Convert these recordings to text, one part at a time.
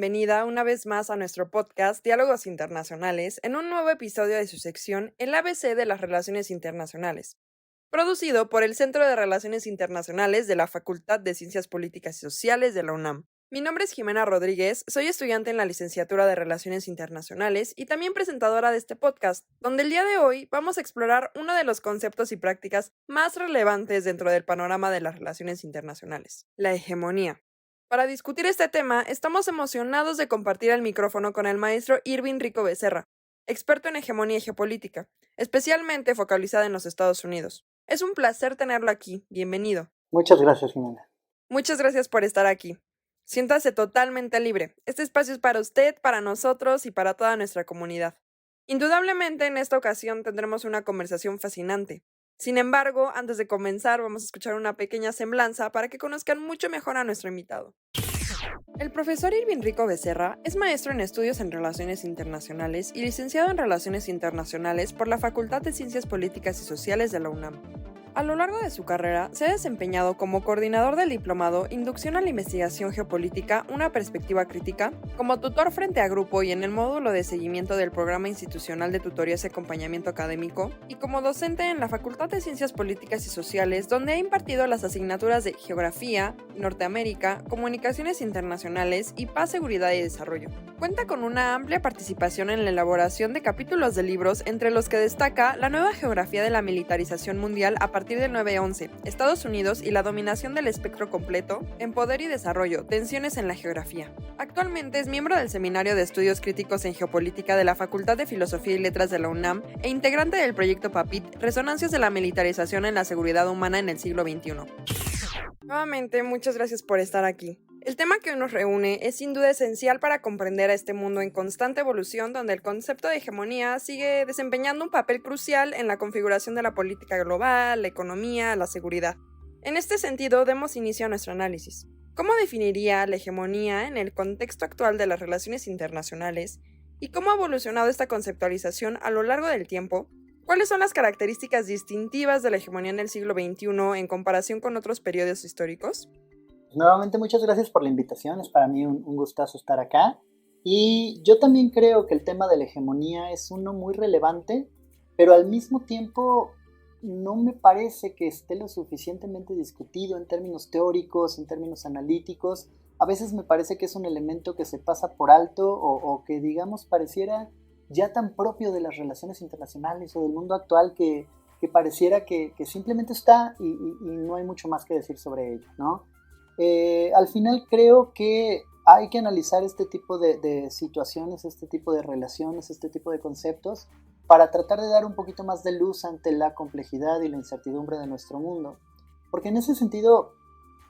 bienvenida una vez más a nuestro podcast Diálogos Internacionales en un nuevo episodio de su sección El ABC de las Relaciones Internacionales, producido por el Centro de Relaciones Internacionales de la Facultad de Ciencias Políticas y Sociales de la UNAM. Mi nombre es Jimena Rodríguez, soy estudiante en la licenciatura de Relaciones Internacionales y también presentadora de este podcast, donde el día de hoy vamos a explorar uno de los conceptos y prácticas más relevantes dentro del panorama de las relaciones internacionales, la hegemonía. Para discutir este tema, estamos emocionados de compartir el micrófono con el maestro Irving Rico Becerra, experto en hegemonía y geopolítica, especialmente focalizada en los Estados Unidos. Es un placer tenerlo aquí. Bienvenido. Muchas gracias, Jimena. Muchas gracias por estar aquí. Siéntase totalmente libre. Este espacio es para usted, para nosotros y para toda nuestra comunidad. Indudablemente, en esta ocasión tendremos una conversación fascinante. Sin embargo, antes de comenzar, vamos a escuchar una pequeña semblanza para que conozcan mucho mejor a nuestro invitado. El profesor Irving Rico Becerra es maestro en estudios en Relaciones Internacionales y licenciado en Relaciones Internacionales por la Facultad de Ciencias Políticas y Sociales de la UNAM. A lo largo de su carrera, se ha desempeñado como coordinador del diplomado Inducción a la Investigación Geopolítica, una perspectiva crítica, como tutor frente a grupo y en el módulo de seguimiento del Programa Institucional de Tutorías y Acompañamiento Académico, y como docente en la Facultad de Ciencias Políticas y Sociales, donde ha impartido las asignaturas de Geografía, Norteamérica, Comunicaciones Internacionales y Paz, Seguridad y Desarrollo. Cuenta con una amplia participación en la elaboración de capítulos de libros, entre los que destaca La nueva geografía de la militarización mundial a partir del 9/11, Estados Unidos y la dominación del espectro completo, en poder y desarrollo, tensiones en la geografía. Actualmente es miembro del Seminario de Estudios Críticos en Geopolítica de la Facultad de Filosofía y Letras de la UNAM e integrante del proyecto PAPIT, Resonancias de la militarización en la seguridad humana en el siglo XXI. Nuevamente, muchas gracias por estar aquí. El tema que hoy nos reúne es sin duda esencial para comprender a este mundo en constante evolución, donde el concepto de hegemonía sigue desempeñando un papel crucial en la configuración de la política global, la economía, la seguridad. En este sentido, demos inicio a nuestro análisis. ¿Cómo definiría la hegemonía en el contexto actual de las relaciones internacionales? ¿Y cómo ha evolucionado esta conceptualización a lo largo del tiempo? ¿Cuáles son las características distintivas de la hegemonía en el siglo XXI en comparación con otros periodos históricos? Nuevamente, muchas gracias por la invitación. Es para mí un gustazo estar acá. Y yo también creo que el tema de la hegemonía es uno muy relevante, pero al mismo tiempo no me parece que esté lo suficientemente discutido en términos teóricos, en términos analíticos. A veces me parece que es un elemento que se pasa por alto o que, digamos, pareciera ya tan propio de las relaciones internacionales o del mundo actual que pareciera que simplemente está y no hay mucho más que decir sobre ello, ¿no? Al final creo que hay que analizar este tipo de situaciones, este tipo de relaciones, este tipo de conceptos para tratar de dar un poquito más de luz ante la complejidad y la incertidumbre de nuestro mundo. Porque en ese sentido,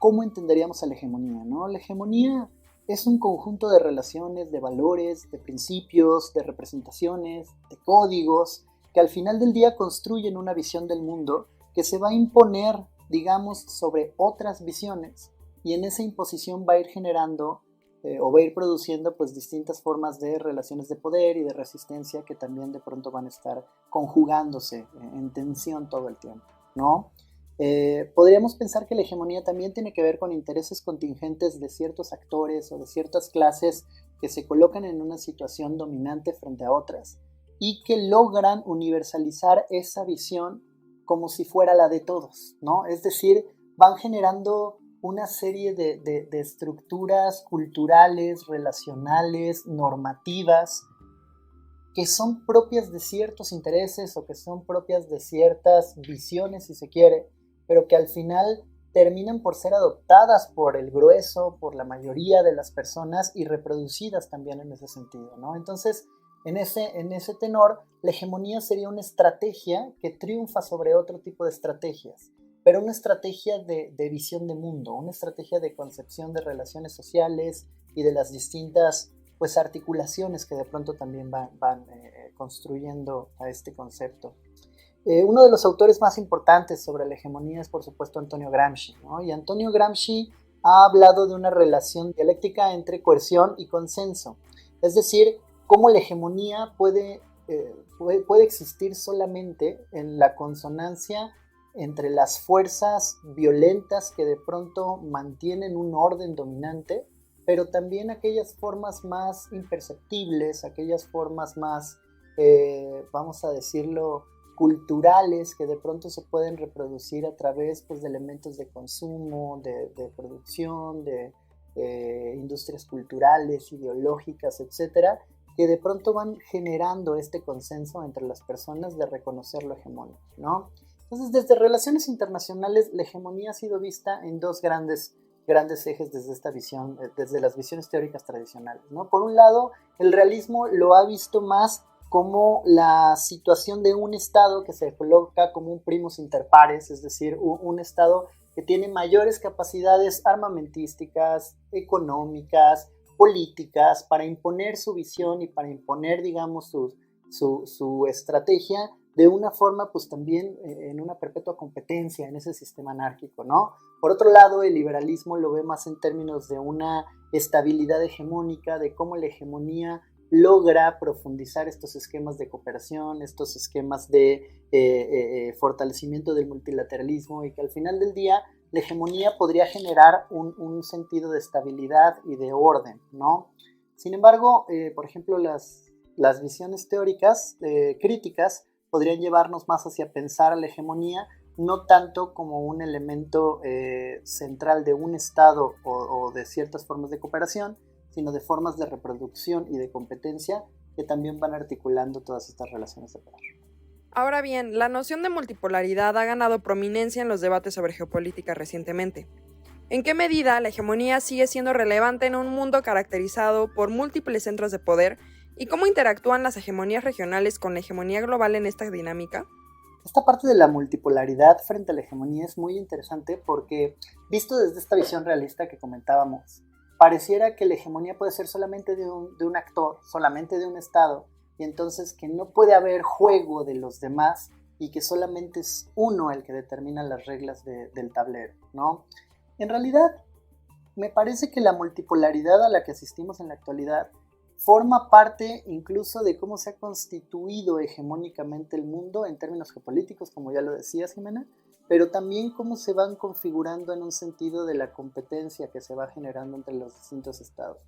¿cómo entenderíamos a la hegemonía, ¿no? La hegemonía es un conjunto de relaciones, de valores, de principios, de representaciones, de códigos, que al final del día construyen una visión del mundo que se va a imponer, digamos, sobre otras visiones. Y en esa imposición va a ir generando o va a ir produciendo pues distintas formas de relaciones de poder y de resistencia que también de pronto van a estar conjugándose en tensión todo el tiempo, ¿no? Podríamos pensar que la hegemonía también tiene que ver con intereses contingentes de ciertos actores o de ciertas clases que se colocan en una situación dominante frente a otras y que logran universalizar esa visión como si fuera la de todos, ¿no? Es decir, van generando una serie de estructuras culturales, relacionales, normativas, que son propias de ciertos intereses o que son propias de ciertas visiones, si se quiere, pero que al final terminan por ser adoptadas por el grueso, por la mayoría de las personas y reproducidas también en ese sentido, ¿no? Entonces, en ese tenor, la hegemonía sería una estrategia que triunfa sobre otro tipo de estrategias, pero una estrategia de visión de mundo, una estrategia de concepción de relaciones sociales y de las distintas pues, articulaciones que de pronto también van construyendo a este concepto. Uno de los autores más importantes sobre la hegemonía es, por supuesto, Antonio Gramsci, ¿no? Y Antonio Gramsci ha hablado de una relación dialéctica entre coerción y consenso. Es decir, cómo la hegemonía puede existir solamente en la consonancia entre las fuerzas violentas que de pronto mantienen un orden dominante pero también aquellas formas más imperceptibles, aquellas formas más, vamos a decirlo, culturales, que de pronto se pueden reproducir a través, pues, de elementos de consumo, de producción, de industrias culturales, ideológicas, etcétera, que de pronto van generando este consenso entre las personas de reconocer lo hegemónico, ¿no? Entonces, desde relaciones internacionales, la hegemonía ha sido vista en dos grandes ejes desde esta visión, desde las visiones teóricas tradicionales, ¿no? Por un lado, el realismo lo ha visto más como la situación de un Estado que se coloca como un primus inter pares, es decir, un Estado que tiene mayores capacidades armamentísticas, económicas, políticas, para imponer su visión y para imponer, digamos, su estrategia de una forma, pues también en una perpetua competencia en ese sistema anárquico, ¿no? Por otro lado, el liberalismo lo ve más en términos de una estabilidad hegemónica, de cómo la hegemonía logra profundizar estos esquemas de cooperación, estos esquemas de fortalecimiento del multilateralismo, y que al final del día la hegemonía podría generar un sentido de estabilidad y de orden, ¿no? Sin embargo, por ejemplo, las visiones teóricas críticas podrían llevarnos más hacia pensar a la hegemonía no tanto como un elemento central de un Estado o de ciertas formas de cooperación, sino de formas de reproducción y de competencia que también van articulando todas estas relaciones de poder. Ahora bien, la noción de multipolaridad ha ganado prominencia en los debates sobre geopolítica recientemente. ¿En qué medida la hegemonía sigue siendo relevante en un mundo caracterizado por múltiples centros de poder y cómo interactúan las hegemonías regionales con la hegemonía global en esta dinámica? Esta parte de la multipolaridad frente a la hegemonía es muy interesante porque, visto desde esta visión realista que comentábamos, pareciera que la hegemonía puede ser solamente de un actor, solamente de un Estado, y entonces que no puede haber juego de los demás y que solamente es uno el que determina las reglas del tablero, ¿no? En realidad, me parece que la multipolaridad a la que asistimos en la actualidad forma parte incluso de cómo se ha constituido hegemónicamente el mundo en términos geopolíticos, como ya lo decías, Jimena, pero también cómo se van configurando en un sentido de la competencia que se va generando entre los distintos estados.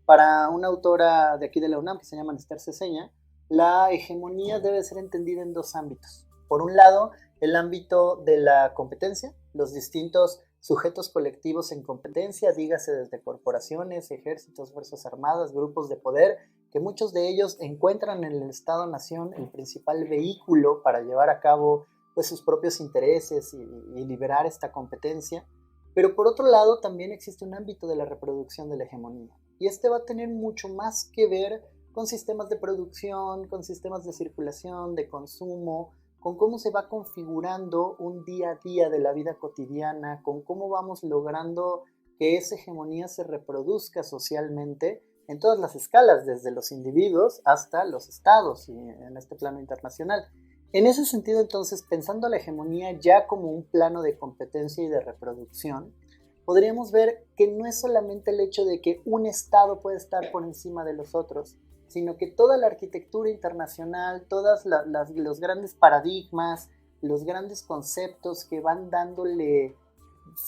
Para una autora de aquí de la UNAM, que se llama Esther Ceseña, la hegemonía debe ser entendida en dos ámbitos. Por un lado, el ámbito de la competencia, los distintos sujetos colectivos en competencia, dígase desde corporaciones, ejércitos, fuerzas armadas, grupos de poder, que muchos de ellos encuentran en el Estado-Nación el principal vehículo para llevar a cabo, pues, sus propios intereses y liberar esta competencia. Pero por otro lado, también existe un ámbito de la reproducción de la hegemonía. Y este va a tener mucho más que ver con sistemas de producción, con sistemas de circulación, de consumo, con cómo se va configurando un día a día de la vida cotidiana, con cómo vamos logrando que esa hegemonía se reproduzca socialmente en todas las escalas, desde los individuos hasta los estados y en este plano internacional. En ese sentido, entonces, pensando la hegemonía ya como un plano de competencia y de reproducción, podríamos ver que no es solamente el hecho de que un Estado puede estar por encima de los otros, sino que toda la arquitectura internacional, todos los grandes paradigmas, los grandes conceptos que van dándole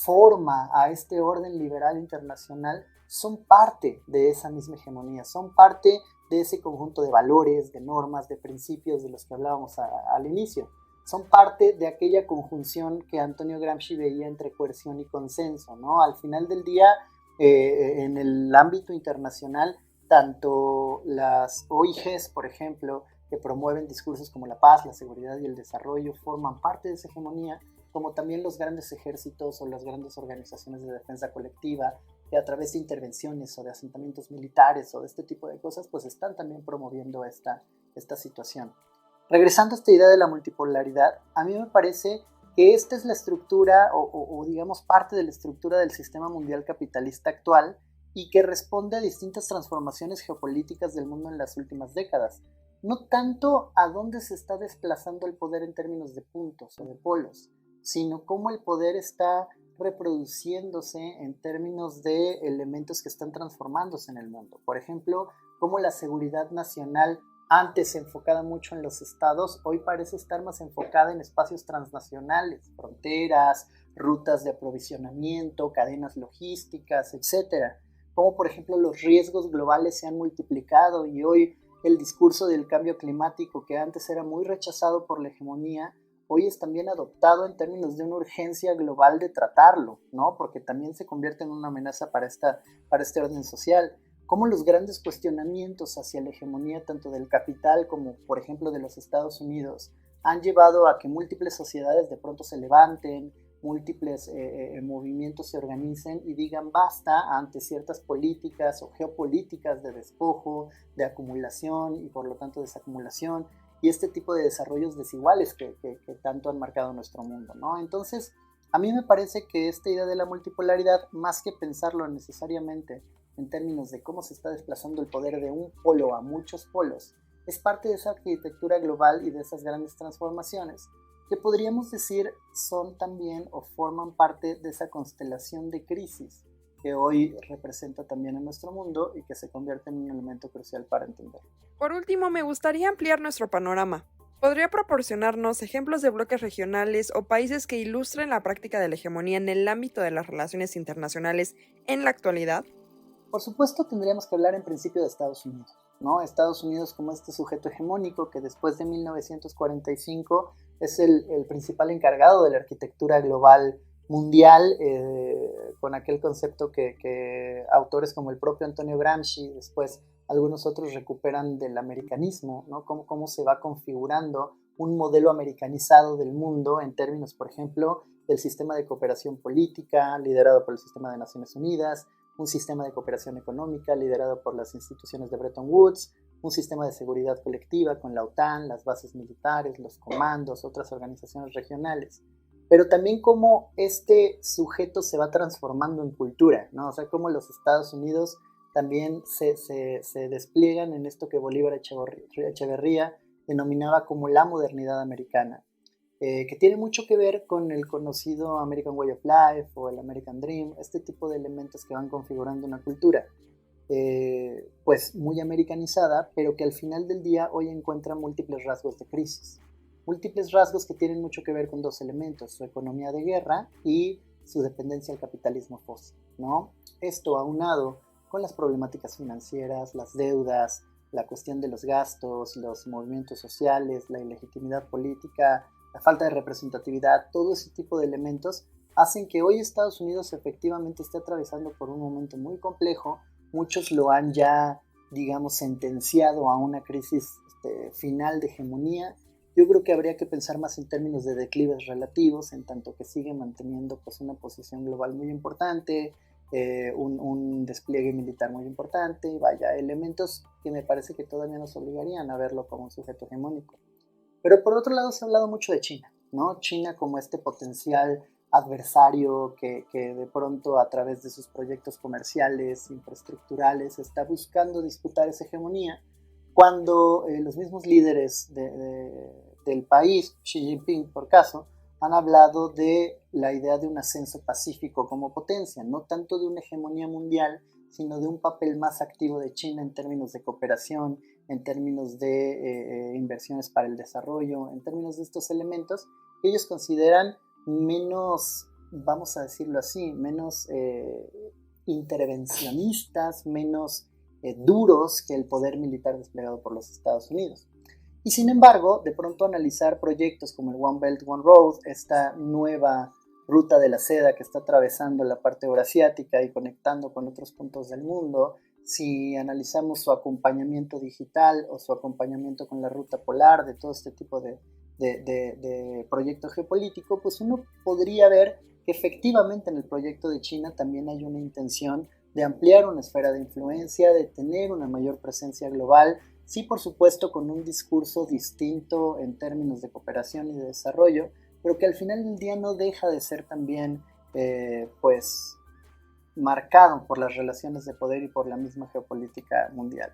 forma a este orden liberal internacional son parte de esa misma hegemonía, son parte de ese conjunto de valores, de normas, de principios de los que hablábamos al inicio. Son parte de aquella conjunción que Antonio Gramsci veía entre coerción y consenso, ¿no? Al final del día, en el ámbito internacional, tanto las OIGs, por ejemplo, que promueven discursos como la paz, la seguridad y el desarrollo, forman parte de esa hegemonía, como también los grandes ejércitos o las grandes organizaciones de defensa colectiva, que a través de intervenciones o de asentamientos militares o de este tipo de cosas, pues están también promoviendo esta situación. Regresando a esta idea de la multipolaridad, a mí me parece que esta es la estructura o digamos parte de la estructura del sistema mundial capitalista actual y que responde a distintas transformaciones geopolíticas del mundo en las últimas décadas. No tanto a dónde se está desplazando el poder en términos de puntos o de polos, sino cómo el poder está reproduciéndose en términos de elementos que están transformándose en el mundo. Por ejemplo, cómo la seguridad nacional, antes enfocada mucho en los estados, hoy parece estar más enfocada en espacios transnacionales, fronteras, rutas de aprovisionamiento, cadenas logísticas, etcétera. cómo por ejemplo los riesgos globales se han multiplicado y hoy el discurso del cambio climático, que antes era muy rechazado por la hegemonía, hoy es también adoptado en términos de una urgencia global de tratarlo, ¿no? Porque también se convierte en una amenaza para este orden social. Cómo los grandes cuestionamientos hacia la hegemonía tanto del capital como, por ejemplo, de los Estados Unidos, han llevado a que múltiples sociedades de pronto se levanten, múltiples movimientos se organicen y digan basta ante ciertas políticas o geopolíticas de despojo, de acumulación y por lo tanto desacumulación y este tipo de desarrollos desiguales que tanto han marcado nuestro mundo, ¿no? Entonces, a mí me parece que esta idea de la multipolaridad, más que pensarlo necesariamente en términos de cómo se está desplazando el poder de un polo a muchos polos, es parte de esa arquitectura global y de esas grandes transformaciones que podríamos decir son también o forman parte de esa constelación de crisis que hoy representa también en nuestro mundo y que se convierte en un elemento crucial para entender. Por último, me gustaría ampliar nuestro panorama. ¿Podría proporcionarnos ejemplos de bloques regionales o países que ilustren la práctica de la hegemonía en el ámbito de las relaciones internacionales en la actualidad? Por supuesto, tendríamos que hablar en principio de Estados Unidos, ¿no? Estados Unidos como este sujeto hegemónico que después de 1945 es el principal encargado de la arquitectura global mundial, con aquel concepto que autores como el propio Antonio Gramsci, después algunos otros recuperan del americanismo, ¿no? Cómo se va configurando un modelo americanizado del mundo en términos, por ejemplo, del sistema de cooperación política liderado por el sistema de Naciones Unidas, un sistema de cooperación económica liderado por las instituciones de Bretton Woods, un sistema de seguridad colectiva con la OTAN, las bases militares, los comandos, otras organizaciones regionales, pero también cómo este sujeto se va transformando en cultura, ¿no? O sea, cómo los Estados Unidos también se despliegan en esto que Bolívar Echeverría denominaba como la modernidad americana, que tiene mucho que ver con el conocido American Way of Life o el American Dream, este tipo de elementos que van configurando una cultura, pues muy americanizada, pero que al final del día hoy encuentra múltiples rasgos de crisis. Múltiples rasgos que tienen mucho que ver con dos elementos, su economía de guerra y su dependencia al capitalismo fósil, ¿no? Esto aunado con las problemáticas financieras, las deudas, la cuestión de los gastos, los movimientos sociales, la ilegitimidad política, la falta de representatividad, todo ese tipo de elementos hacen que hoy Estados Unidos efectivamente esté atravesando por un momento muy complejo. Muchos lo han ya, digamos, sentenciado a una crisis final de hegemonía. Yo creo que habría que pensar más en términos de declives relativos, en tanto que sigue manteniendo pues, una posición global muy importante, un despliegue militar muy importante, vaya, elementos que me parece que todavía nos obligarían a verlo como un sujeto hegemónico. Pero por otro lado se ha hablado mucho de China, ¿no? China como este potencial adversario que de pronto a través de sus proyectos comerciales, infraestructurales, está buscando disputar esa hegemonía, cuando los mismos líderes del país, Xi Jinping por caso, han hablado de la idea de un ascenso pacífico como potencia, no tanto de una hegemonía mundial, sino de un papel más activo de China en términos de cooperación, en términos de inversiones para el desarrollo, en términos de estos elementos que ellos consideran menos, vamos a decirlo así, menos intervencionistas, menos duros que el poder militar desplegado por los Estados Unidos. Y sin embargo, de pronto analizar proyectos como el One Belt, One Road, esta nueva ruta de la seda que está atravesando la parte eurasiática y conectando con otros puntos del mundo, si analizamos su acompañamiento digital o su acompañamiento con la ruta polar de todo este tipo de proyecto geopolítico, pues uno podría ver que efectivamente en el proyecto de China también hay una intención de ampliar una esfera de influencia, de tener una mayor presencia global, sí por supuesto con un discurso distinto en términos de cooperación y de desarrollo, pero que al final del día no deja de ser también pues marcado por las relaciones de poder y por la misma geopolítica mundial.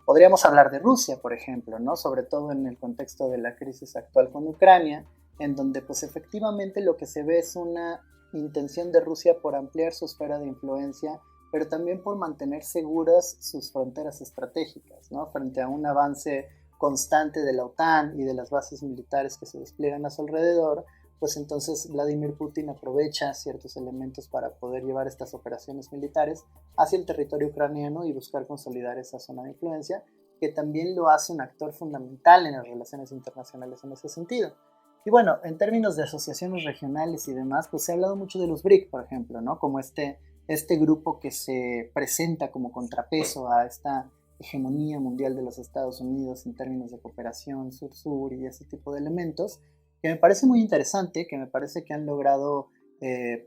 Podríamos hablar de Rusia, por ejemplo, ¿no? Sobre todo en el contexto de la crisis actual con Ucrania, en donde pues efectivamente lo que se ve es una intención de Rusia por ampliar su esfera de influencia, pero también por mantener seguras sus fronteras estratégicas, ¿no? Frente a un avance constante de la OTAN y de las bases militares que se despliegan a su alrededor, pues entonces Vladimir Putin aprovecha ciertos elementos para poder llevar estas operaciones militares hacia el territorio ucraniano y buscar consolidar esa zona de influencia, que también lo hace un actor fundamental en las relaciones internacionales en ese sentido. Y bueno, en términos de asociaciones regionales y demás, pues se ha hablado mucho de los BRIC, por ejemplo, ¿no? Como este grupo que se presenta como contrapeso a esta hegemonía mundial de los Estados Unidos en términos de cooperación sur-sur y ese tipo de elementos, que me parece muy interesante, que me parece que han logrado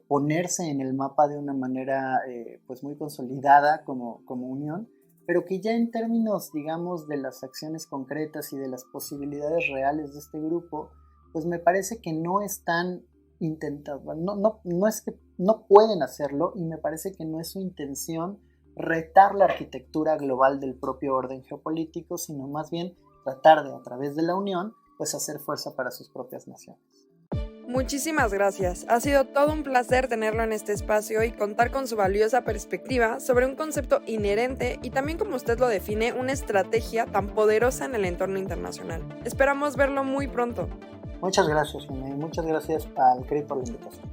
ponerse en el mapa de una manera pues muy consolidada como unión, pero que ya en términos, digamos, de las acciones concretas y de las posibilidades reales de este grupo, pues me parece que no están intentando, no es que no pueden hacerlo, y me parece que no es su intención retar la arquitectura global del propio orden geopolítico, sino más bien tratar de, a través de la unión, pues hacer fuerza para sus propias naciones. Muchísimas gracias. Ha sido todo un placer tenerlo en este espacio y contar con su valiosa perspectiva sobre un concepto inherente y también, como usted lo define, una estrategia tan poderosa en el entorno internacional. Esperamos verlo muy pronto. Muchas gracias, Jimé. Muchas gracias al CRI por la invitación.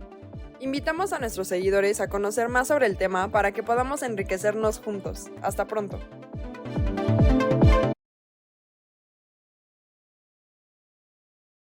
Invitamos a nuestros seguidores a conocer más sobre el tema para que podamos enriquecernos juntos. Hasta pronto.